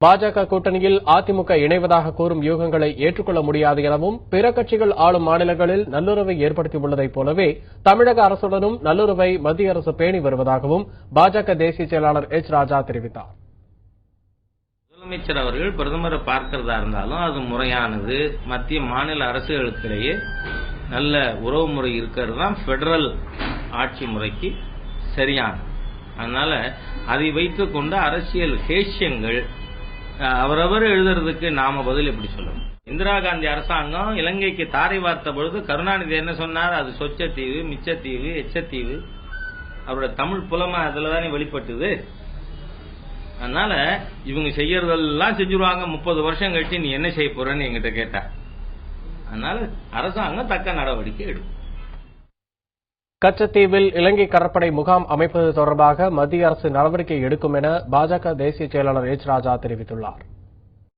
பாஜக கூட்டணியில் அதிமுக இணைவதாக கூறும் யூகங்களை ஏற்றுக்கொள்ள முடியாது எனவும் பிற கட்சிகள் ஆளும் மாநிலங்களில் நல்லுறவை ஏற்படுத்தியுள்ளதைப் போலவே தமிழக அரசுடனும் நல்லுறவை மத்திய அரசு பேணி வருவதாகவும் பாஜக தேசிய செயலாளர் எச். ராஜா தெரிவித்தார். முதலமைச்சர் அவர்கள் பிரதமரை பார்க்கிறதா இருந்தாலும் அது முறையானது. மத்திய மாநில அரசுகளுக்கிடையே நல்ல உறவு முறை இருக்கிறது தான் பெடரல் ஆட்சி முறைக்கு சரியானது. அதனால அதை வைத்துக் கொண்டு அரசியல் ஹேஷ்யங்கள் அவரவர் எழுதுறதுக்கு நாம பதில் எப்படி சொல்லணும்? இந்திரா காந்தி அரசாங்கம் இலங்கைக்கு தாரை வார்த்த பொழுது கருணாநிதி என்ன சொன்னார்? அது சொச்சத்தீவு, மிச்சத்தீவு, எச்சத்தீவு. அவரோட தமிழ் புலமை அதுலதானே வெளிப்பட்டது. அதனால இவங்க செய்யறதெல்லாம் செஞ்சுருவாங்க. 30 வருஷம் கழிச்சு நீ என்ன செய்ய போறன்னு என்கிட்ட கேட்டா. அதனால அரசாங்கம் தக்க நடவடிக்கை எடுக்கும். கச்சத்தீவில் இலங்கை கடற்படை முகாம் அமைப்பது தொடர்பாக மத்திய அரசு நடவடிக்கை எடுக்கும் என பாஜக தேசிய செயலாளர் எச். ராஜா தெரிவித்துள்ளார்.